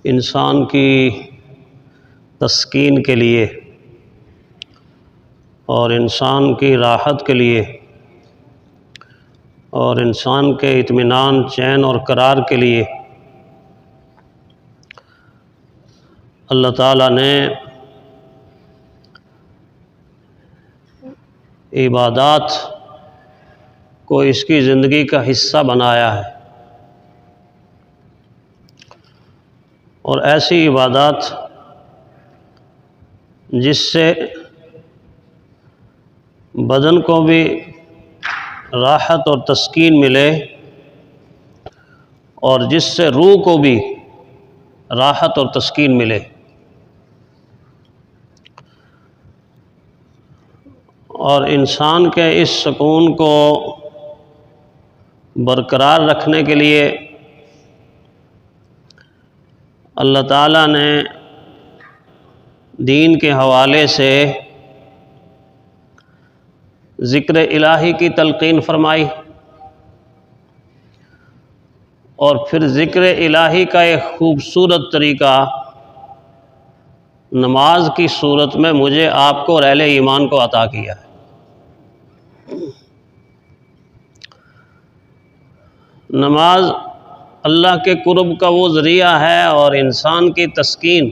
انسان کی تسکین کے لیے اور انسان کی راحت کے لیے اور انسان کے اطمینان، چین اور قرار کے لیے اللہ تعالیٰ نے عبادات کو اس کی زندگی کا حصہ بنایا ہے، اور ایسی عبادات جس سے بدن کو بھی راحت اور تسکین ملے اور جس سے روح کو بھی راحت اور تسکین ملے، اور انسان کے اس سکون کو برقرار رکھنے کے لیے اللہ تعالیٰ نے دین کے حوالے سے ذکر الہی کی تلقین فرمائی، اور پھر ذکر الہی کا ایک خوبصورت طریقہ نماز کی صورت میں مجھے، آپ کو اور اہل ایمان کو عطا کیا ہے۔ نماز اللہ کے قرب کا وہ ذریعہ ہے اور انسان کی تسکین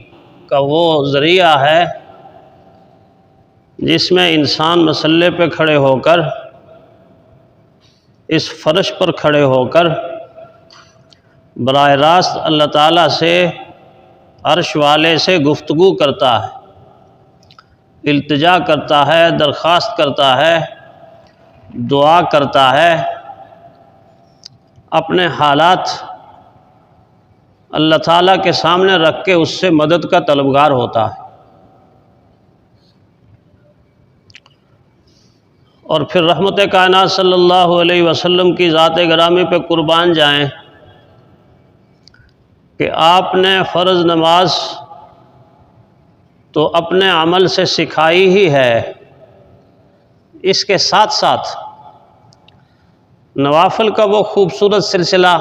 کا وہ ذریعہ ہے جس میں انسان مصلے پہ کھڑے ہو کر، اس فرش پر کھڑے ہو کر براہ راست اللہ تعالیٰ سے، عرش والے سے گفتگو کرتا ہے، التجا کرتا ہے، درخواست کرتا ہے، دعا کرتا ہے، اپنے حالات اللہ تعالیٰ کے سامنے رکھ کے اس سے مدد کا طلبگار ہوتا ہے، اور پھر رحمت کائنات صلی اللہ علیہ وسلم کی ذات گرامی پہ قربان جائیں کہ آپ نے فرض نماز تو اپنے عمل سے سکھائی ہی ہے، اس کے ساتھ ساتھ نوافل کا وہ خوبصورت سلسلہ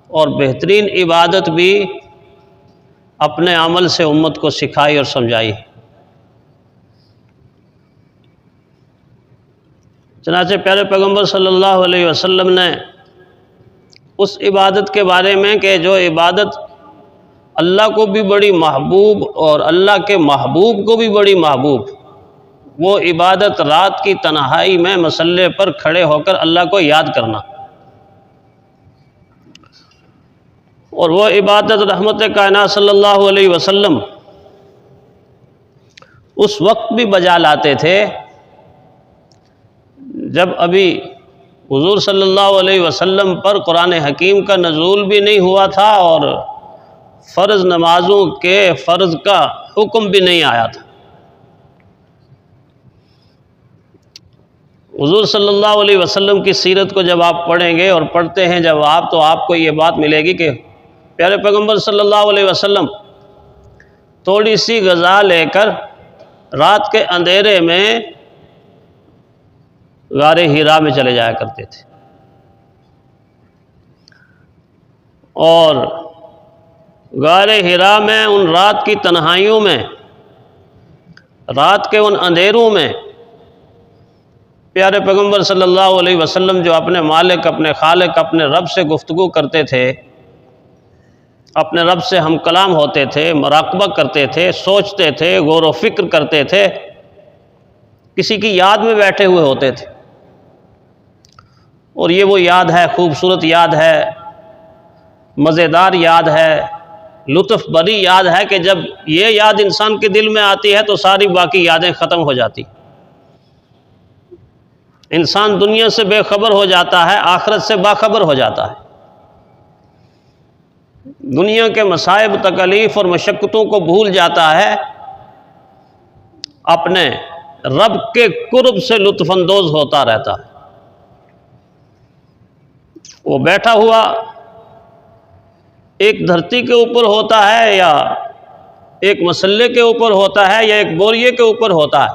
اور بہترین عبادت بھی اپنے عمل سے امت کو سکھائی اور سمجھائی۔ چنانچہ پیارے پیغمبر صلی اللہ علیہ وسلم نے اس عبادت کے بارے میں کہ جو عبادت اللہ کو بھی بڑی محبوب اور اللہ کے محبوب کو بھی بڑی محبوب، وہ عبادت رات کی تنہائی میں مصلے پر کھڑے ہو کر اللہ کو یاد کرنا، اور وہ عبادت رحمت کائنات صلی اللہ علیہ وسلم اس وقت بھی بجا لاتے تھے جب ابھی حضور صلی اللہ علیہ وسلم پر قرآن حکیم کا نزول بھی نہیں ہوا تھا اور فرض نمازوں کے فرض کا حکم بھی نہیں آیا تھا۔ حضور صلی اللہ علیہ وسلم کی سیرت کو جب آپ پڑھیں گے اور پڑھتے ہیں جب آپ، تو آپ کو یہ بات ملے گی کہ پیارے پیغمبر صلی اللہ علیہ وسلم تھوڑی سی غذا لے کر رات کے اندھیرے میں غار حرا میں چلے جایا کرتے تھے، اور غار حرا میں ان رات کی تنہائیوں میں، رات کے ان اندھیروں میں پیارے پیغمبر صلی اللہ علیہ وسلم جو اپنے مالک، اپنے خالق، اپنے رب سے گفتگو کرتے تھے، اپنے رب سے ہم کلام ہوتے تھے، مراقبہ کرتے تھے، سوچتے تھے، غور و فکر کرتے تھے، کسی کی یاد میں بیٹھے ہوئے ہوتے تھے، اور یہ وہ یاد ہے، خوبصورت یاد ہے، مزیدار یاد ہے، لطف بری یاد ہے کہ جب یہ یاد انسان کے دل میں آتی ہے تو ساری باقی یادیں ختم ہو جاتی، انسان دنیا سے بے خبر ہو جاتا ہے، آخرت سے باخبر ہو جاتا ہے، دنیا کے مصائب، تکالیف اور مشقتوں کو بھول جاتا ہے، اپنے رب کے قرب سے لطف اندوز ہوتا رہتا ہے۔ وہ بیٹھا ہوا ایک دھرتی کے اوپر ہوتا ہے، یا ایک مسلے کے اوپر ہوتا ہے، یا ایک بوریے کے اوپر ہوتا ہے،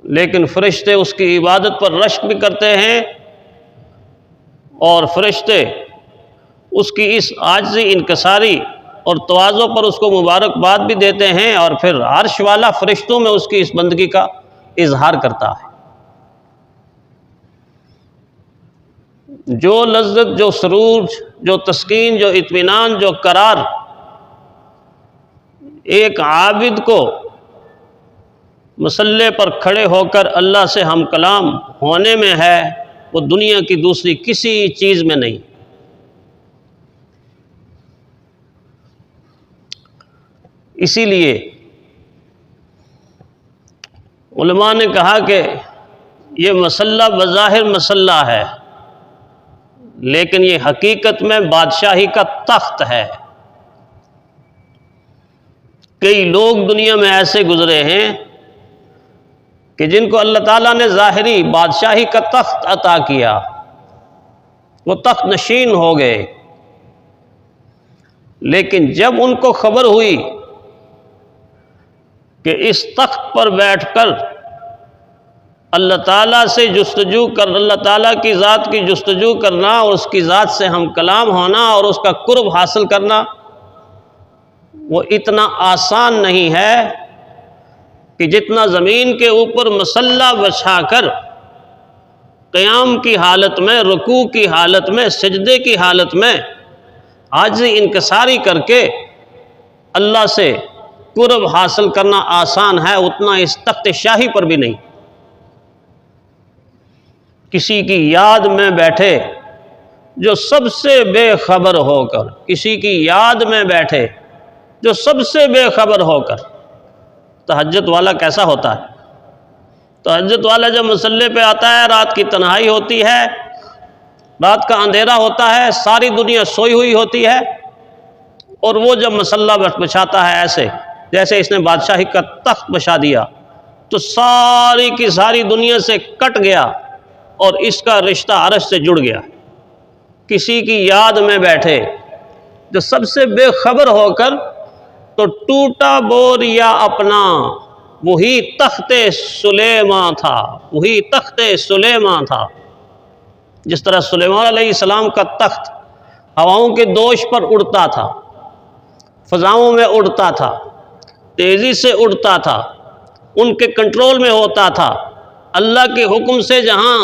لیکن فرشتے اس کی عبادت پر رشک بھی کرتے ہیں، اور فرشتے اس کی اس عاجزی، انکساری اور تواضع پر اس کو مبارکباد بھی دیتے ہیں، اور پھر عرش والا فرشتوں میں اس کی اس بندگی کا اظہار کرتا ہے۔ جو لذت، جو سرور، جو تسکین، جو اطمینان، جو قرار ایک عابد کو مصلی پر کھڑے ہو کر اللہ سے ہم کلام ہونے میں ہے، وہ دنیا کی دوسری کسی چیز میں نہیں۔ اسی لیے علماء نے کہا کہ یہ مسلح بظاہر مسلح ہے، لیکن یہ حقیقت میں بادشاہی کا تخت ہے۔ کئی لوگ دنیا میں ایسے گزرے ہیں کہ جن کو اللہ تعالیٰ نے ظاہری بادشاہی کا تخت عطا کیا، وہ تخت نشین ہو گئے، لیکن جب ان کو خبر ہوئی کہ اس تخت پر بیٹھ کر اللہ تعالیٰ سے جستجو کر، اللہ تعالیٰ کی ذات کی جستجو کرنا اور اس کی ذات سے ہم کلام ہونا اور اس کا قرب حاصل کرنا، وہ اتنا آسان نہیں ہے کہ جتنا زمین کے اوپر مصلی بچھا کر قیام کی حالت میں، رکوع کی حالت میں، سجدے کی حالت میں عاجزی انکساری کر کے اللہ سے قرب حاصل کرنا آسان ہے، اتنا اس تخت شاہی پر بھی نہیں۔ کسی کی یاد میں بیٹھے جو سب سے بے خبر ہو کر، کسی کی یاد میں بیٹھے جو سب سے بے خبر ہو کر، تہجد والا کیسا ہوتا ہے؟ تہجد والا جب مصلی پہ آتا ہے، رات کی تنہائی ہوتی ہے، رات کا اندھیرا ہوتا ہے، ساری دنیا سوئی ہوئی ہوتی ہے، اور وہ جب مصلی بچھاتا ہے ایسے جیسے اس نے بادشاہی کا تخت بچھا دیا، تو ساری کی ساری دنیا سے کٹ گیا اور اس کا رشتہ عرش سے جڑ گیا۔ کسی کی یاد میں بیٹھے جو سب سے بے خبر ہو کر، تو ٹوٹا بوریا اپنا وہی تخت سلیمان تھا، وہی تخت سلیمان تھا۔ جس طرح سلیمان علیہ السلام کا تخت ہواؤں کے دوش پر اڑتا تھا، فضاؤں میں اڑتا تھا، تیزی سے اڑتا تھا، ان کے کنٹرول میں ہوتا تھا، اللہ کے حکم سے جہاں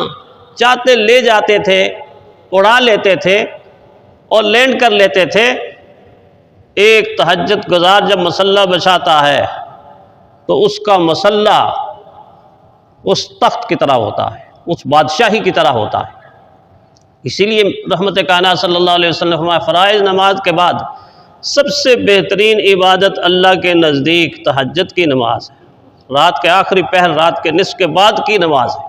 چاہتے لے جاتے تھے، اڑا لیتے تھے اور لینڈ کر لیتے تھے۔ ایک تہجد گزار جب مصلی بچھاتا ہے تو اس کا مصلی اس تخت کی طرح ہوتا ہے، اس بادشاہی کی طرح ہوتا ہے۔ اسی لیے رحمت کائنات صلی اللہ علیہ وسلم نے فرمایا، فرائض نماز کے بعد سب سے بہترین عبادت اللہ کے نزدیک تہجد کی نماز ہے، رات کے آخری پہر، رات کے نصف کے بعد کی نماز ہے۔